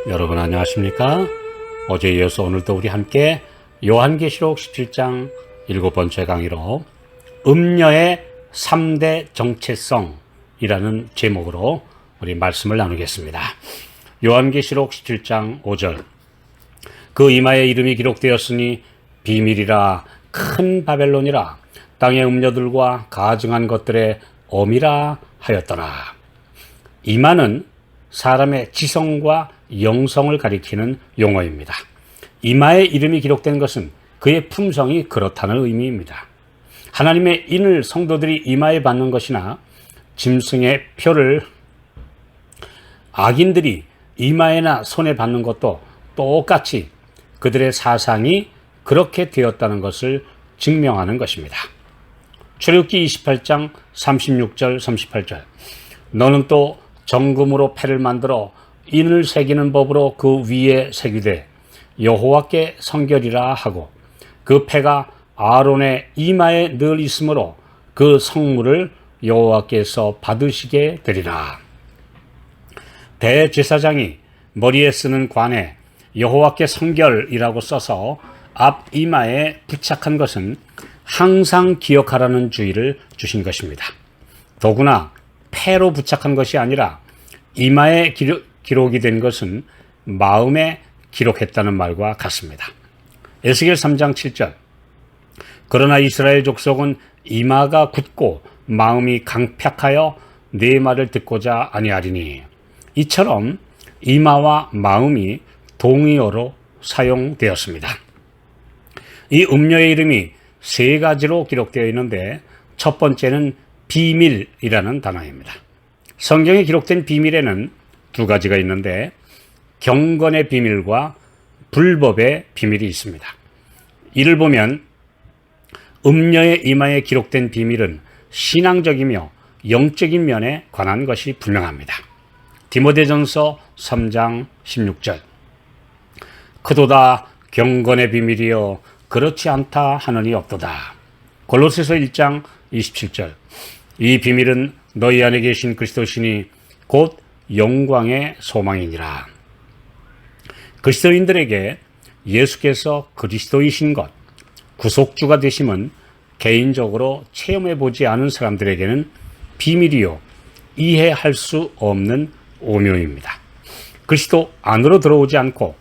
여러분 안녕하십니까? 어제에 이어서 오늘도 우리 함께 요한계시록 17장 7번째 강의로 음녀의 3대 정체성이라는 제목으로 우리 말씀을 나누겠습니다. 요한계시록 17장 5절 그 이마에 이름이 기록되었으니 비밀이라 큰 바벨론이라 땅의 음녀들과 가증한 것들의 엄이라 하였더라. 이마는 사람의 지성과 영성을 가리키는 용어입니다. 이마에 이름이 기록된 것은 그의 품성이 그렇다는 의미입니다. 하나님의 인을 성도들이 이마에 받는 것이나 짐승의 표를 악인들이 이마에나 손에 받는 것도 똑같이 그들의 사상이 그렇게 되었다는 것을 증명하는 것입니다. 출애굽기 28장 36절 38절 너는 또 정금으로 패를 만들어 인을 새기는 법으로 그 위에 새기되 여호와께 성결이라 하고 그 패가 아론의 이마에 늘 있으므로 그 성물을 여호와께서 받으시게 되리라. 대제사장이 머리에 쓰는 관에 여호와께 성결이라고 써서 앞 이마에 부착한 것은 항상 기억하라는 주의를 주신 것입니다. 더구나 패로 부착한 것이 아니라 이마에 기록이 된 것은 마음에 기록했다는 말과 같습니다. 에스겔 3장 7절 그러나 이스라엘 족속은 이마가 굳고 마음이 강팍하여 네 말을 듣고자 아니하리니 이처럼 이마와 마음이 동의어로 사용되었습니다. 이 음녀의 이름이 세 가지로 기록되어 있는데 첫 번째는 비밀이라는 단어입니다. 성경에 기록된 비밀에는 두 가지가 있는데 경건의 비밀과 불법의 비밀이 있습니다. 이를 보면 음녀의 이마에 기록된 비밀은 신앙적이며 영적인 면에 관한 것이 분명합니다. 디모데전서 3장 16절 그도다 경건의 비밀이여 그렇지 않다 하느니 없도다. 골로새서 1장 27절 이 비밀은 너희 안에 계신 그리스도시니 곧 영광의 소망이니라. 그리스도인들에게 예수께서 그리스도이신 것, 구속주가 되심은 개인적으로 체험해 보지 않은 사람들에게는 비밀이요 이해할 수 없는 오묘입니다. 그리스도 안으로 들어오지 않고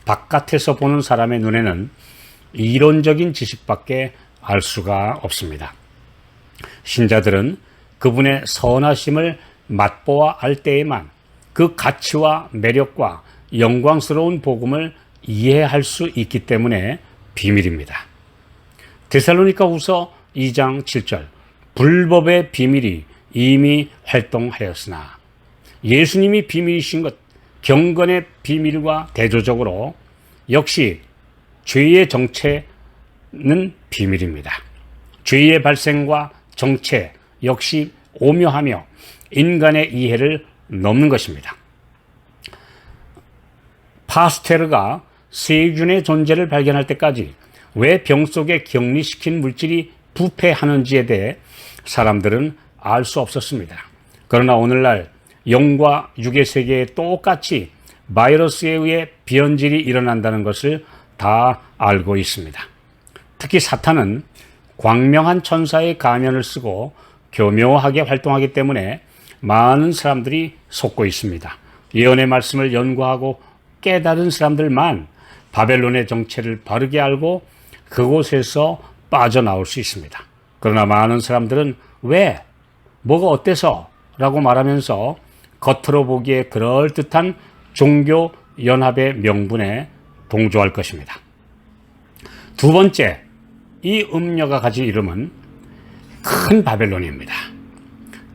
바깥에서 보는 사람의 눈에는 이론적인 지식밖에 알 수가 없습니다. 신자들은 그분의 선하심을 맛보아 알 때에만 그 가치와 매력과 영광스러운 복음을 이해할 수 있기 때문에 비밀입니다. 데살로니가후서 2장 7절 불법의 비밀이 이미 활동하였으나 예수님이 비밀이신 것 경건의 비밀과 대조적으로 역시 죄의 정체는 비밀입니다. 죄의 발생과 정체 역시 오묘하며 인간의 이해를 넘는 것입니다. 파스테르가 세균의 존재를 발견할 때까지 왜 병 속에 격리시킨 물질이 부패하는지에 대해 사람들은 알 수 없었습니다. 그러나 오늘날 영과 육의 세계에 똑같이 바이러스에 의해 변질이 일어난다는 것을 다 알고 있습니다. 특히 사탄은 광명한 천사의 가면을 쓰고 교묘하게 활동하기 때문에 많은 사람들이 속고 있습니다. 예언의 말씀을 연구하고 깨달은 사람들만 바벨론의 정체를 바르게 알고 그곳에서 빠져나올 수 있습니다. 그러나 많은 사람들은 왜? 뭐가 어때서? 라고 말하면서 겉으로 보기에 그럴듯한 종교 연합의 명분에 동조할 것입니다. 두 번째, 이 음녀가 가진 이름은 큰 바벨론입니다.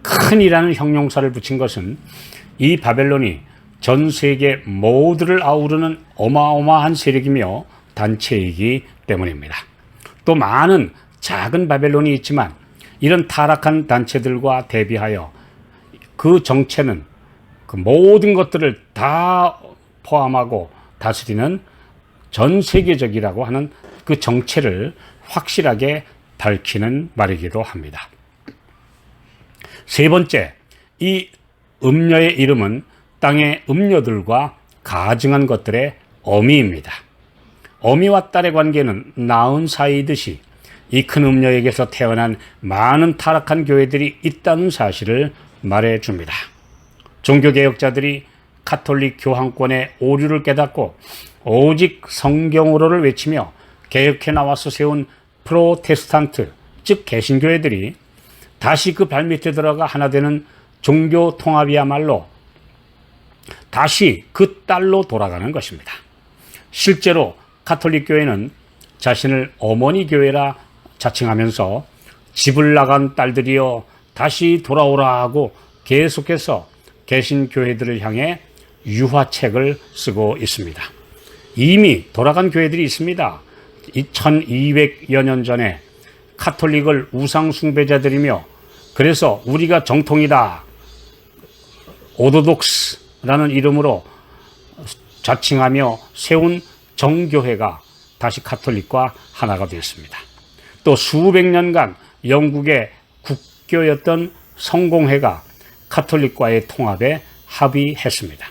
큰이라는 형용사를 붙인 것은 이 바벨론이 전 세계 모두를 아우르는 어마어마한 세력이며 단체이기 때문입니다. 또 많은 작은 바벨론이 있지만 이런 타락한 단체들과 대비하여 그 정체는 그 모든 것들을 다 포함하고 다스리는 전 세계적이라고 하는 그 정체를 확실하게 밝히는 말이기도 합니다. 세 번째, 이 음녀의 이름은 땅의 음녀들과 가증한 것들의 어미입니다. 어미와 딸의 관계는 나은 사이듯이 이 큰 음녀에게서 태어난 많은 타락한 교회들이 있다는 사실을 말해줍니다. 종교개혁자들이 가톨릭 교황권의 오류를 깨닫고 오직 성경으로를 외치며 개혁해 나와서 세운 프로테스탄트, 즉 개신교회들이 다시 그 발밑에 들어가 하나 되는 종교 통합이야말로 다시 그 딸로 돌아가는 것입니다. 실제로 가톨릭 교회는 자신을 어머니 교회라 자칭하면서 집을 나간 딸들이여 다시 돌아오라 하고 계속해서 개신교회들을 향해 유화책을 쓰고 있습니다. 이미 돌아간 교회들이 있습니다. 1200여 년 전에 가톨릭을 우상 숭배자들이며 그래서 우리가 정통이다, 오르독스라는 이름으로 자칭하며 세운 정교회가 다시 가톨릭과 하나가 되었습니다. 또 수백 년간 영국의 국교였던 성공회가 가톨릭과의 통합에 합의했습니다.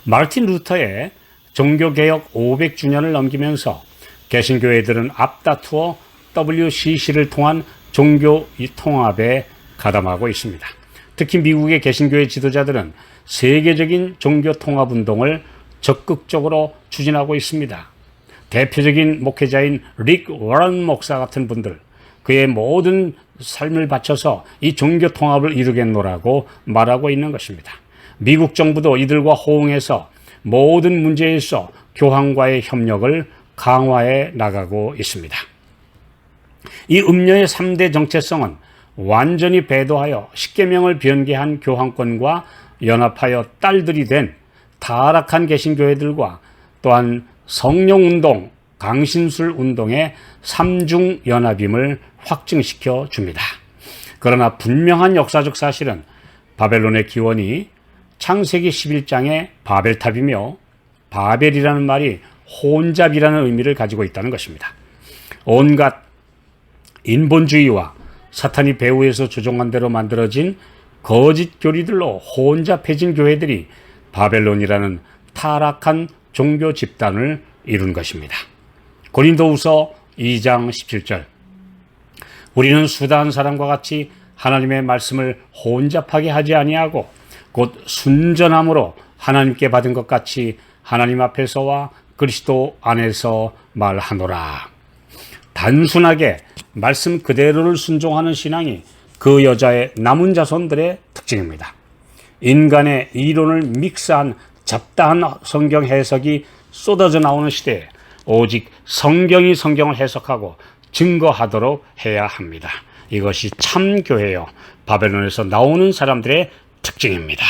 마르틴 루터의 종교개혁 500주년을 넘기면서 개신교회들은 앞다투어 WCC를 통한 종교 통합에 가담하고 있습니다. 특히 미국의 개신교회 지도자들은 세계적인 종교 통합 운동을 적극적으로 추진하고 있습니다. 대표적인 목회자인 릭 워런 목사 같은 분들, 그의 모든 삶을 바쳐서 이 종교 통합을 이루겠노라고 말하고 있는 것입니다. 미국 정부도 이들과 호응해서 모든 문제에서 교황과의 협력을 강화해 나가고 있습니다. 이 음녀의 3대 정체성은 완전히 배도하여 십계명을 변개한 교황권과 연합하여 딸들이 된 타락한 개신교회들과 또한 성령운동, 강신술운동의 삼중연합임을 확증시켜 줍니다. 그러나 분명한 역사적 사실은 바벨론의 기원이 창세기 11장의 바벨탑이며 바벨이라는 말이 혼잡이라는 의미를 가지고 있다는 것입니다. 온갖 인본주의와 사탄이 배후에서 조종한 대로 만들어진 거짓 교리들로 혼잡해진 교회들이 바벨론이라는 타락한 종교 집단을 이룬 것입니다. 고린도후서 2장 17절, 우리는 수다한 사람과 같이 하나님의 말씀을 혼잡하게 하지 아니하고 곧 순전함으로 하나님께 받은 것 같이 하나님 앞에서와 그리스도 안에서 말하노라. 단순하게 말씀 그대로를 순종하는 신앙이 그 여자의 남은 자손들의 특징입니다. 인간의 이론을 믹스한 잡다한 성경 해석이 쏟아져 나오는 시대에 오직 성경이 성경을 해석하고 증거하도록 해야 합니다. 이것이 참 교회요, 바벨론에서 나오는 사람들의 특징입니다.